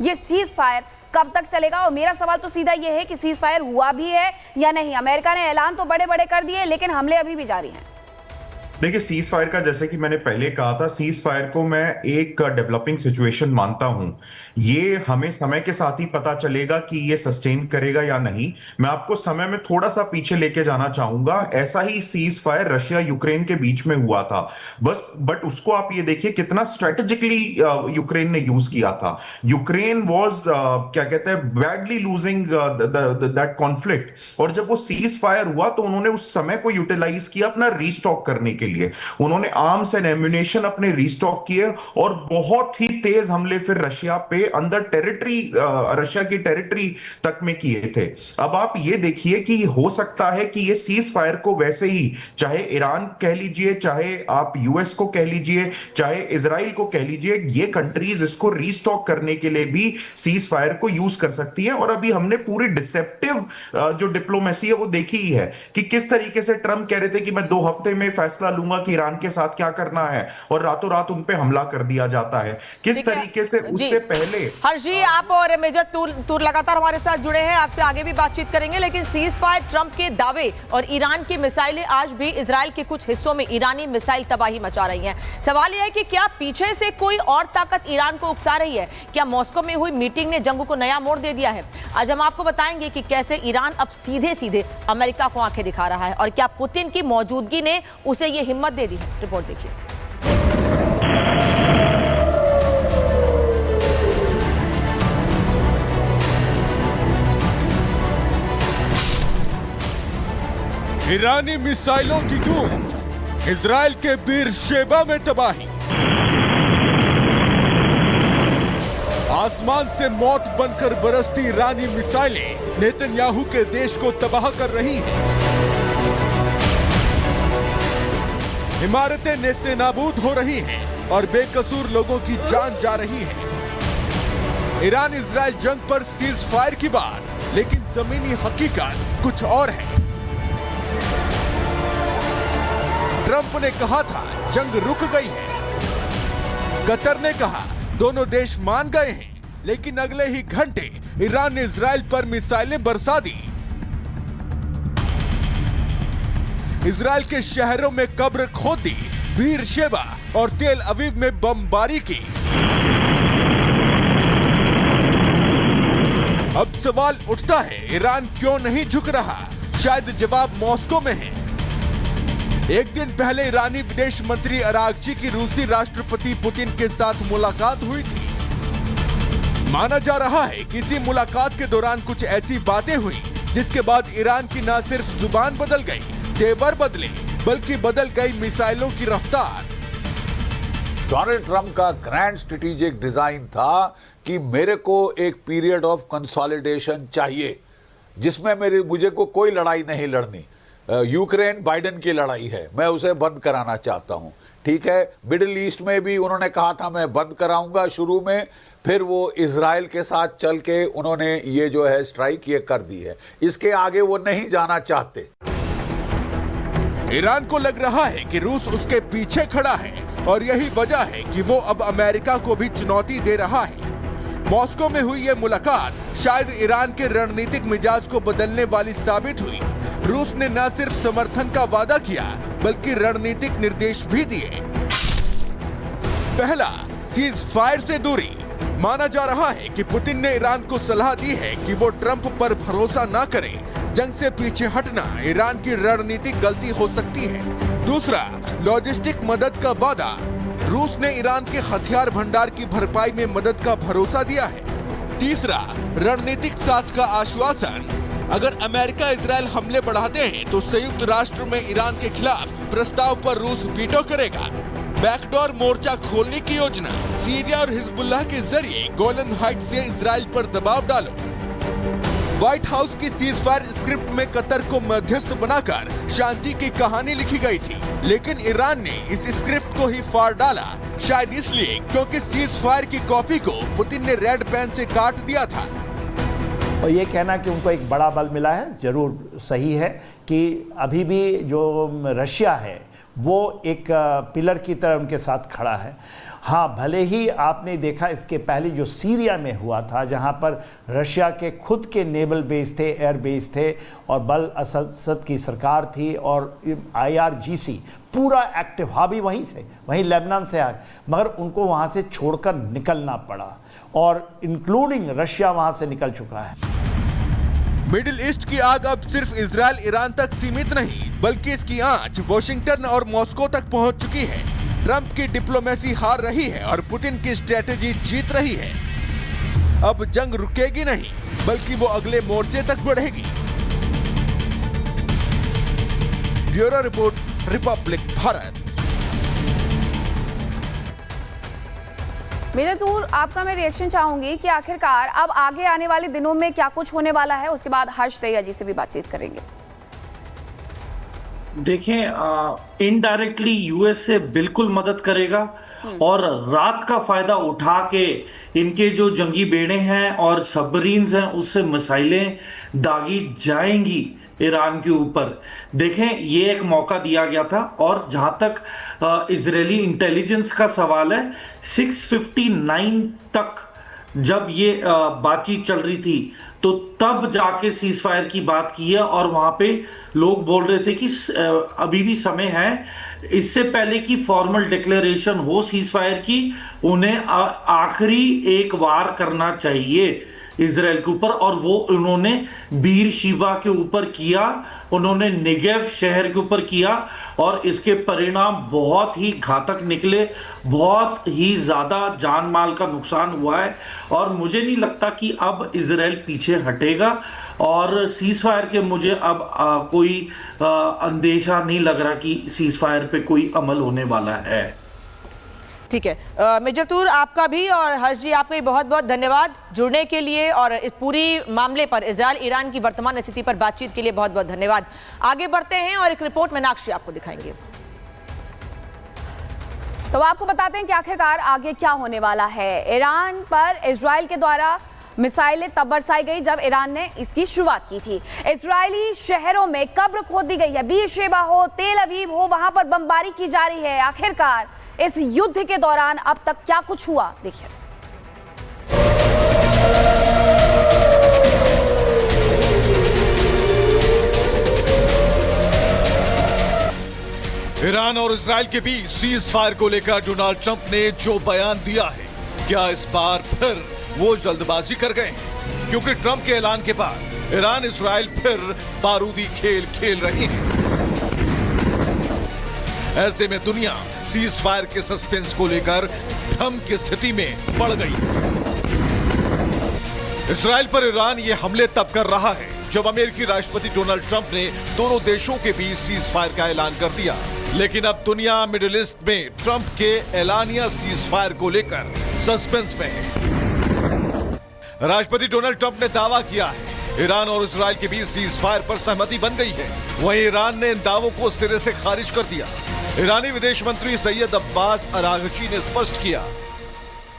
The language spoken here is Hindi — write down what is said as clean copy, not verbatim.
ये सीज फायर कब तक चलेगा? और मेरा सवाल तो सीधा ये है कि सीज फायर हुआ भी है या नहीं? अमेरिका ने ऐलान तो बड़े बड़े कर दिए, लेकिन हमले अभी भी जारी हैं। देखिए, सीज फायर का, जैसे कि मैंने पहले कहा था, सीज फायर को मैं एक डेवलपिंग सिचुएशन मानता हूं। ये हमें समय के साथ ही पता चलेगा कि ये सस्टेन करेगा या नहीं। मैं आपको समय में थोड़ा सा पीछे लेके जाना चाहूंगा। ऐसा he cease fire Russia Ukraine के बीच में हुआ था, बस बट उसको आप ये देखिए कितना स्ट्रेटेजिकली यूक्रेन ने यूज किया था। यूक्रेन वॉज क्या कहते हैं, बैडली लूजिंग दैट कॉन्फ्लिक्ट, और जब वो सीज फायर हुआ तो उन्होंने उस समय को यूटिलाइज किया अपना रीस्टॉक करने के लिए। उन्होंने आर्म्स एंड एम्यूनेशन अपने रीस्टॉक किए और बहुत ही तेज हमले फिर रशिया पे अंदर टेरिटरी, रशिया की टेरिटरी तक में किए थे। अब आप ये देखिए कि हो सकता है कि ये सीज फायर को वैसे ही, चाहे ईरान कह लीजिए, चाहे आप यूएस को कह लीजिए, चाहे इजराइल को कह लीजिए, ये कंट्रीज इसको रीस्टॉक करने के लिए भी सीज फायर को यूज कर सकती है। और अभी हमने पूरी डिसेप्टिव जो डिप्लोमेसी है वो देखी ही है कि किस तरीके से ट्रंप कह रहे थे कि मैं 2 हफ्ते में फैसला लूंगा कि ईरान के साथ क्या करना है, और रातों रात उन पे हमला कर दिया जाता है। किस तरीके से उससे पहले। हर्ष जी, आप और मेजर तूर लगातार हमारे साथ जुड़े हैं, आपसे आगे भी बातचीत करेंगे, लेकिन सीज फायर, ट्रंप के दावे और ईरान की मिसाइलें आज भी इजराइल के कुछ हिस्सों में ईरानी मिसाइल तबाही मचा रही हैं। सवाल यह है कि क्या पीछे से कोई और ताकत ईरान को उकसा रही है? क्या मॉस्को में हुई मीटिंग ने जंग को नया मोड़ दे दिया है? आज हम आपको बताएंगे कि कैसे ईरान अब सीधे सीधे अमेरिका को आंखें दिखा रहा है, और क्या पुतिन की मौजूदगी ने उसे यह हिम्मत दे दी है। रिपोर्ट देखिए। ईरानी मिसाइलों की गूंज, इजराइल के बीरशेबा में तबाही, आसमान से मौत बनकर बरसती ईरानी मिसाइलें नेतन्याहू के देश को तबाह कर रही हैं। इमारतें नेस्तनाबूद हो रही हैं और बेकसूर लोगों की जान जा रही है। ईरान इजराइल जंग पर सीज फायर की बात, लेकिन जमीनी हकीकत कुछ और है। ट्रंप ने कहा था जंग रुक गई है। कतर ने कहा दोनों देश मान गए हैं, लेकिन अगले ही घंटे ईरान ने इजराइल पर मिसाइलें बरसा दी। इजराइल के शहरों में कब्र खोद दी, बीरशेबा और तेल अवीव में बमबारी की। अब सवाल उठता है, ईरान क्यों नहीं झुक रहा? शायद जवाब मॉस्को में है। एक दिन पहले ईरानी विदेश मंत्री अरागची की रूसी राष्ट्रपति पुतिन के साथ मुलाकात हुई थी। माना जा रहा है कि इसी मुलाकात के दौरान कुछ ऐसी बातें हुई जिसके बाद ईरान की न सिर्फ जुबान बदल गई, तेवर बदले, बल्कि बदल गई मिसाइलों की रफ्तार। डोनाल्ड ट्रंप का ग्रैंड स्ट्रेटेजिक डिजाइन था कि मेरे को एक पीरियड ऑफ कंसोलिडेशन चाहिए जिसमें मुझे को कोई लड़ाई नहीं लड़नी। यूक्रेन बाइडेन की लड़ाई है, मैं उसे बंद कराना चाहता हूं। ठीक है, मिडिल ईस्ट में भी उन्होंने कहा था मैं बंद कराऊंगा शुरू में, फिर वो इजराइल के साथ चल के उन्होंने ये जो है स्ट्राइक ये कर दी है। इसके आगे वो नहीं जाना चाहते। ईरान को लग रहा है कि रूस उसके पीछे खड़ा है और यही वजह है कि वो अब अमेरिका को भी चुनौती दे रहा है। मॉस्को में हुई ये मुलाकात शायद ईरान के रणनीतिक मिजाज को बदलने वाली साबित हुई। रूस ने न सिर्फ समर्थन का वादा किया, बल्कि रणनीतिक निर्देश भी दिए। पहला, सीज फायर से दूरी। माना जा रहा है कि पुतिन ने ईरान को सलाह दी है कि वो ट्रंप पर भरोसा न करे। जंग से पीछे हटना ईरान की रणनीतिक गलती हो सकती है। दूसरा, लॉजिस्टिक मदद का वादा। रूस ने ईरान के हथियार भंडार की भरपाई में मदद का भरोसा दिया है। तीसरा, रणनीतिक साथ का आश्वासन। अगर अमेरिका इजराइल हमले बढ़ाते हैं तो संयुक्त राष्ट्र में ईरान के खिलाफ प्रस्ताव पर रूस वीटो करेगा। बैकडोर मोर्चा खोलने की योजना। सीरिया और हिजबुल्लाह के जरिए गोलन हाइट से इजराइल पर दबाव डालो। व्हाइट हाउस की सीज फायर स्क्रिप्ट में कतर को मध्यस्थ बनाकर शांति की कहानी लिखी गई थी, लेकिन ईरान ने इस स्क्रिप्ट को ही फाड़ डाला, शायद इसलिए क्योंकि सीज फायर की कॉपी को पुतिन ने रेड पेन से काट दिया था। और ये कहना कि उनको एक बड़ा बल मिला है जरूर सही है कि अभी भी जो रशिया है वो एक पिलर की तरह उनके साथ खड़ा है। हाँ, भले ही आपने देखा इसके पहले जो सीरिया में हुआ था, जहाँ पर रशिया के खुद के नेवल बेस थे, एयर बेस थे, और बल असद की सरकार थी, और IRGC पूरा एक्टिव, हाँ भी वहीं से, वहीं लेबनान से आए, मगर उनको वहाँ से छोड़कर निकलना पड़ा, और इंक्लूडिंग रशिया वहाँ से निकल चुका है। मिडिल ईस्ट की आग अब सिर्फ इजराइल ईरान तक सीमित नहीं, बल्कि इसकी आंच वॉशिंगटन और मॉस्को तक पहुंच चुकी है। ट्रंप की डिप्लोमेसी हार रही है और पुतिन की स्ट्रेटेजी जीत रही है। अब जंग रुकेगी नहीं, बल्कि वो अगले मोर्चे तक बढ़ेगी। Bureau report, Republic Bharat. Major तूर, आपका मैं रिएक्शन चाहूंगी कि आखिरकार अब आगे आने वाले दिनों में क्या कुछ होने वाला है। उसके बाद हर्ष दहिया जी से भी बातचीत करेंगे। देखें, इनडायरेक्टली यूएसए बिल्कुल मदद करेगा, और रात का फायदा उठा के इनके जो जंगी बेड़े हैं और सबमरीन्स हैं उससे मिसाइलें दागी जाएंगी ईरान के ऊपर। देखें, ये एक मौका दिया गया था, और जहां तक इजरायली इंटेलिजेंस का सवाल है, 6:59 तक जब ये बातचीत चल रही थी, तो तब जाके सीज फायर की बात की है, और वहां पे लोग बोल रहे थे कि अभी भी समय है, इससे पहले कि फॉर्मल डिक्लेरेशन हो सीज फायर की, उन्हें आखिरी एक वार करना चाहिए इजराइल के ऊपर। और वो उन्होंने बीर शिवा के ऊपर किया, उन्होंने नेगेव शहर के ऊपर किया, और इसके परिणाम बहुत ही घातक निकले, बहुत ही ज्यादा जान माल का नुकसान हुआ है। और मुझे नहीं लगता कि अब इजराइल पीछे हटेगा, और सीज फायर के मुझे अब कोई अंदेशा नहीं लग रहा कि सीज फायर पे कोई अमल होने वाला है। ठीक है, मेजर तूर, आपका भी और हर्ष जी आपका भी बहुत बहुत धन्यवाद जुड़ने के लिए, और इस पूरी मामले पर, इजराइल ईरान की वर्तमान स्थिति पर बातचीत के लिए बहुत बहुत धन्यवाद। आगे बढ़ते हैं और एक रिपोर्ट मीनाक्षी आपको दिखाएंगे। तो आपको बताते हैं कि आखिरकार आगे क्या होने वाला है। ईरान पर इजराइल के द्वारा मिसाइलें तब बरसाई गई जब ईरान ने इसकी शुरुआत की थी। इजरायली शहरों में कब्र खोद दी गई है, बीरशेबा हो, तेल अवीव हो, वहां पर बमबारी की जा रही है। आखिरकार इस युद्ध के दौरान अब तक क्या कुछ हुआ, देखिए। ईरान और इजराइल के बीच सीज फायर को लेकर डोनाल्ड ट्रंप ने जो बयान दिया है, क्या इस बार फिर वो जल्दबाजी कर गए? क्योंकि ट्रंप के ऐलान के बाद ईरान इजराइल फिर बारूदी खेल खेल रही है। ऐसे में दुनिया सीज फायर के सस्पेंस को लेकर भ्रम की स्थिति में पड़ गई। इजराइल पर ईरान ये हमले तब कर रहा है जब अमेरिकी राष्ट्रपति डोनाल्ड ट्रंप ने दोनों देशों के बीच सीज फायर का ऐलान कर दिया। लेकिन अब दुनिया मिडिल ईस्ट में ट्रंप के ऐलानिया सीज फायर को लेकर सस्पेंस में है। राष्ट्रपति डोनाल्ड ट्रंप ने दावा किया है ईरान और इजराइल के बीच सीज फायर पर सहमति बन गई है। वहीं ईरान ने इन दावों को सिरे से खारिज कर दिया। ईरानी विदेश मंत्री सैयद अब्बास अरागची ने स्पष्ट किया